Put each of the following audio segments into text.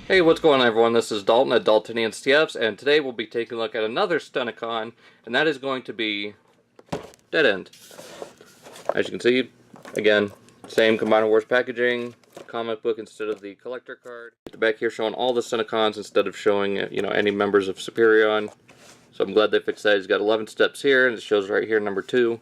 Hey, what's going on everyone? This is Dalton at Daltonians TFs, and today we'll be taking a look at another Stunticon, and that is going to be Dead End. As you can see, again, same Combiner Wars packaging, comic book instead of the collector card. At the back here showing all the Stunticons instead of showing, any members of Superion. So I'm glad they fixed that. He's got 11 steps here, and it shows right here number 2.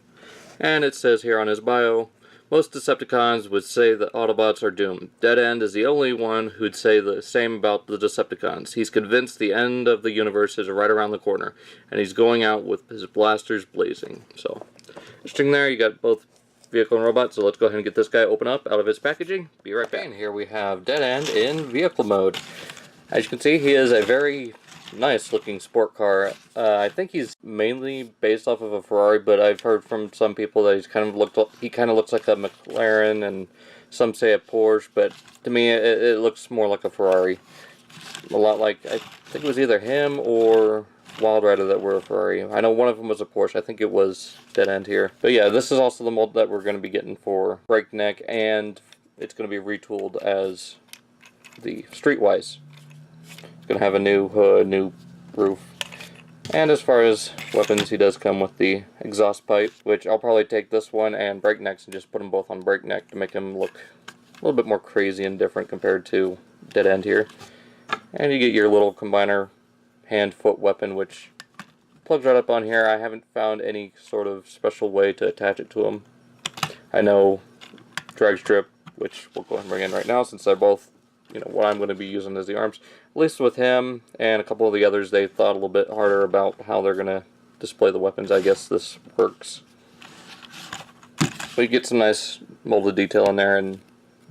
And it says here on his bio, most Decepticons would say that Autobots are doomed. Dead End is the only one who'd say the same about the Decepticons. He's convinced the end of the universe is right around the corner, and he's going out with his blasters blazing. So, interesting there, you got both vehicle and robot, so let's go ahead and get this guy open up out of his packaging. Be right back. And here we have Dead End in vehicle mode. As you can see, he is a very nice looking sport car. I think he's mainly based off of a Ferrari, but I've heard from some people that he kind of looks like a McLaren, and some say a Porsche, but to me it looks more like a Ferrari. A lot like, I think it was either him or Wild Rider that were a Ferrari. I know one of them was a Porsche. I think it was Dead End here. But yeah, this is also the mold that we're going to be getting for Breakneck, and it's going to be retooled as the Streetwise. It's going to have a new hood, new roof. And as far as weapons, he does come with the exhaust pipe, which I'll probably take this one and Breaknecks and just put them both on Breakneck to make him look a little bit more crazy and different compared to Dead End here. And you get your little combiner hand-foot weapon, which plugs right up on here. I haven't found any sort of special way to attach it to him. I know drag strip, which we'll go ahead and bring in right now since they're both what I'm going to be using as the arms. At least with him and a couple of the others, they thought a little bit harder about how they're going to display the weapons. I guess this works. But you get some nice molded detail in there, and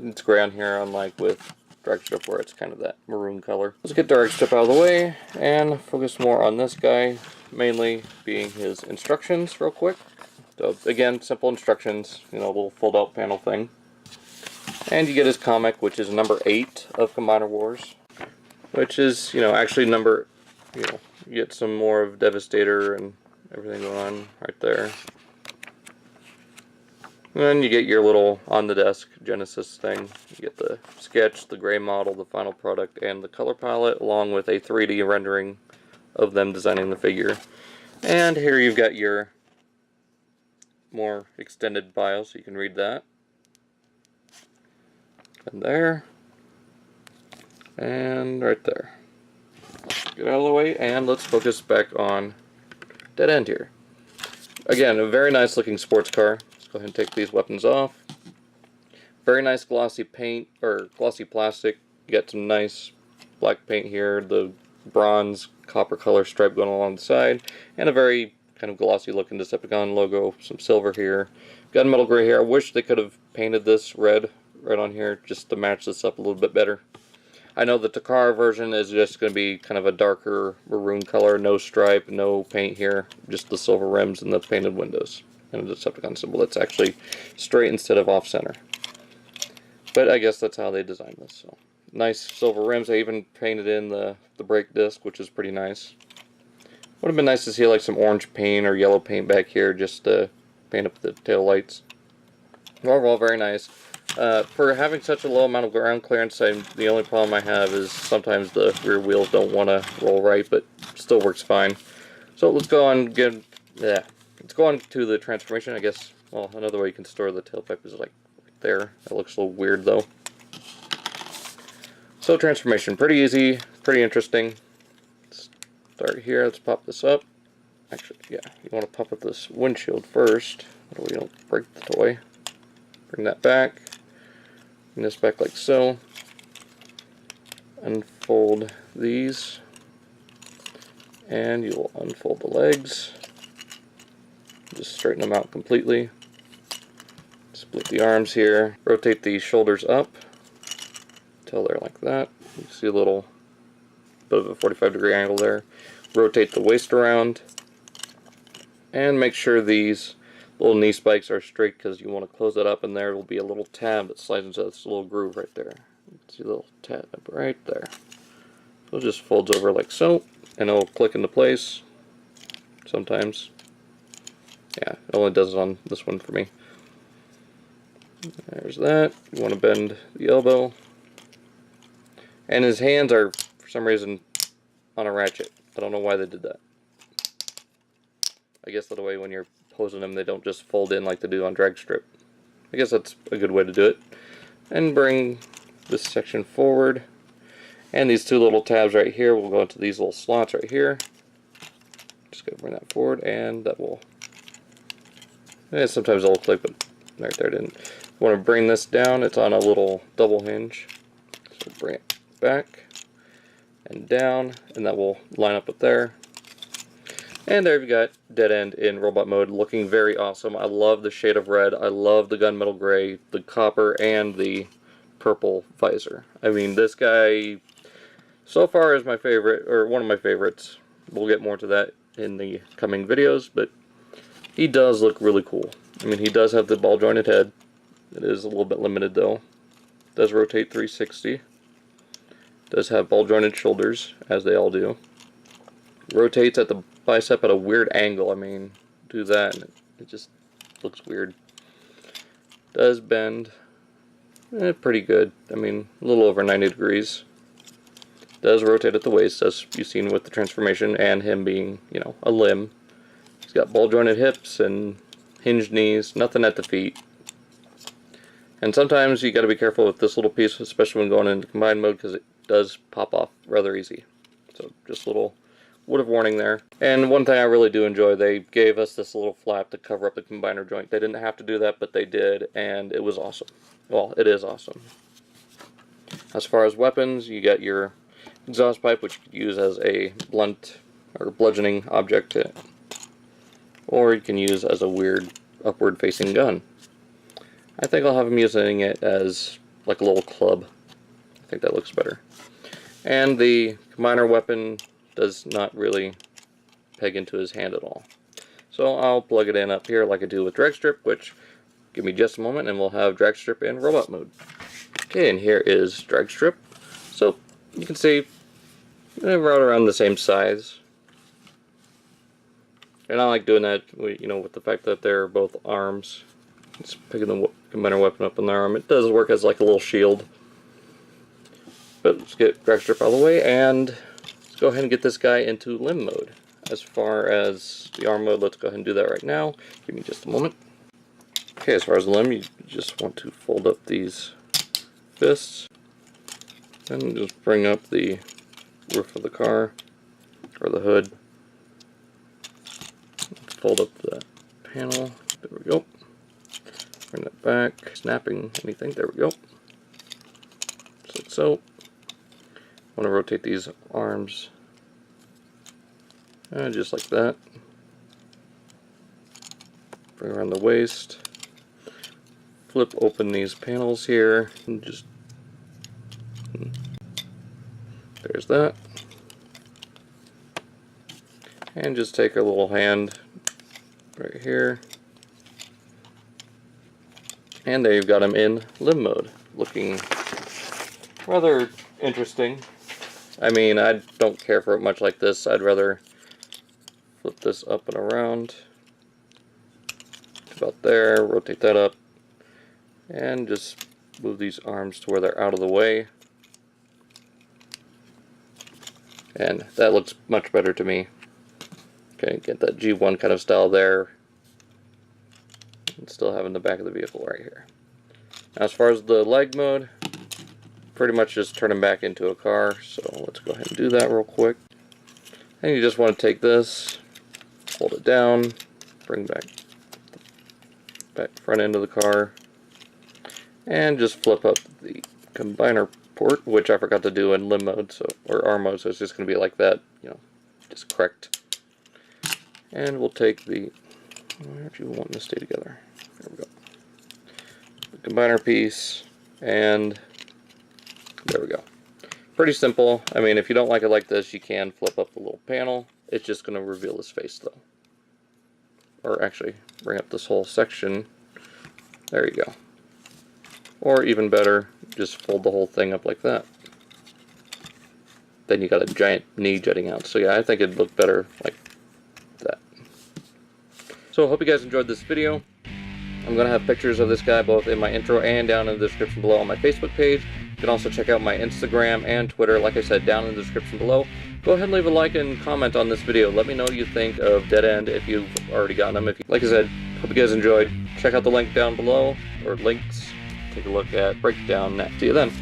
it's gray on here, unlike with drag strip where it's kind of that maroon color. Let's get drag strip out of the way and focus more on this guy, mainly being his instructions real quick. So again, simple instructions, a little fold out panel thing. And you get his comic, which is number 8 of Combiner Wars, which is, actually number, you get some more of Devastator and everything going on right there. And then you get your little on-the-desk Genesis thing. You get the sketch, the gray model, the final product, and the color palette, along with a 3D rendering of them designing the figure. And here you've got your more extended bio, so you can read that. And there, and right there. Get out of the way, and let's focus back on Dead End here. Again, a very nice looking sports car. Let's go ahead and take these weapons off. Very nice glossy paint, or glossy plastic. You got some nice black paint here, the bronze copper color stripe going along the side, and a very kind of glossy looking Decepticon logo, some silver here. Gunmetal gray here. I wish they could have painted this red right on here just to match this up a little bit better. I know the Takara version is just going to be kind of a darker maroon color, no stripe, no paint here, just the silver rims and the painted windows, and a Decepticon symbol that's actually straight instead of off-center. But I guess that's how they designed this. So nice silver rims. I even painted in the brake disc, which is pretty nice. Would have been nice to see like some orange paint or yellow paint back here just to paint up the tail lights. Overall, very nice. For having such a low amount of ground clearance, the only problem I have is sometimes the rear wheels don't want to roll right, but still works fine. So let's go on let's go on to the transformation. I guess, well, another way you can store the tailpipe is like right there. That looks a little weird though. So transformation, pretty easy, pretty interesting. Let's start here. Let's pop this up. Actually, yeah, you want to pop up this windshield first, so we don't break the toy. Bring that back. Bring this back like so. Unfold these. And you'll unfold the legs. Just straighten them out completely. Split the arms here. Rotate the shoulders up until they're like that. You see a little bit of a 45-degree angle there. Rotate the waist around. And make sure these little knee spikes are straight, because you want to close that up, and there will be a little tab that slides into this little groove right there. See a little tab right there. So it just folds over like so, and it'll click into place sometimes. Yeah, it only does it on this one for me. There's that. You want to bend the elbow. And his hands are, for some reason, on a ratchet. I don't know why they did that. I guess that way when you're posing them, they don't just fold in like they do on drag strip. I guess that's a good way to do it. And bring this section forward. And these two little tabs right here will go into these little slots right here. Just gotta bring that forward, and that will... sometimes it'll click, but right there it didn't. Want to bring this down, it's on a little double hinge. So bring it back and down, and that will line up with there. And there you've got Dead End in robot mode, looking very awesome. I love the shade of red, I love the gunmetal gray, the copper, and the purple visor. I mean, this guy so far is my favorite, or one of my favorites. We'll get more to that in the coming videos, but he does look really cool. I mean, he does have the ball jointed head. It is a little bit limited though. Does rotate 360. Does have ball jointed shoulders, as they all do. Rotates at the bicep at a weird angle. I mean, do that and it just looks weird. Does bend pretty good. I mean, a little over 90 degrees. Does rotate at the waist, as you've seen with the transformation and him being, you know, a limb. He's got ball jointed hips and hinged knees, nothing at the feet. And sometimes you got to be careful with this little piece, especially when going into combined mode, because it does pop off rather easy. So just a little word of warning there. And one thing I really do enjoy, they gave us this little flap to cover up the combiner joint. They didn't have to do that, but they did, and it was awesome. Well, it is awesome. As far as weapons, you got your exhaust pipe, which you could use as a blunt or bludgeoning object, or you can use as a weird upward facing gun. I think I'll have him using it as like a little club. I think that looks better. And the combiner weapon does not really peg into his hand at all. So I'll plug it in up here like I do with drag strip, which, give me just a moment and we'll have drag strip in robot mode. Okay, and here is drag strip. So you can see they're right around the same size. And I like doing that, you know, with the fact that they're both arms. It's picking the combiner weapon up on the arm. It does work as like a little shield. But let's get drag strip out of the way, and let's go ahead and get this guy into limb mode. As far as the arm mode, let's go ahead and do that right now. Give me just a moment. Okay, as far as the limb, you just want to fold up these fists and just bring up the roof of the car, or the hood. Fold up the panel. There we go. Bring that back. Snapping anything. There we go. Just like so. I want to rotate these arms. Just like that. Bring around the waist. Flip open these panels here. And just... There's that. And just take a little hand right here. And there you've got him in limb mode, looking rather interesting. I mean, I don't care for it much like this. I'd rather flip this up and around. About there, rotate that up, and just move these arms to where they're out of the way. And that looks much better to me. Okay, get that G1 kind of style there. And still having the back of the vehicle right here. Now, as far as the leg mode, pretty much just turn him back into a car. So let's go ahead and do that real quick. And you just want to take this, hold it down, bring back front end of the car, and just flip up the combiner port, which I forgot to do in limb mode, or arm mode, so it's just going to be like that, you know, just correct. And we'll take the, where do you want to stay together? There we go. The combiner piece, and there we go. Pretty simple. I mean, if you don't like it like this, you can flip up the little panel. It's just going to reveal his face, though. Or actually, bring up this whole section. There you go. Or even better, just fold the whole thing up like that. Then you got a giant knee jutting out. So yeah, I think it'd look better like that. So I hope you guys enjoyed this video. I'm going to have pictures of this guy both in my intro and down in the description below on my Facebook page. can also check out my Instagram and Twitter, like I said, down in the description below. Go ahead and leave a like and comment on this video. Let me know what you think of Dead End if you've already gotten them. Like I said, hope you guys enjoyed. Check out the link down below, or links. Take a look at Breakdown next. See you then.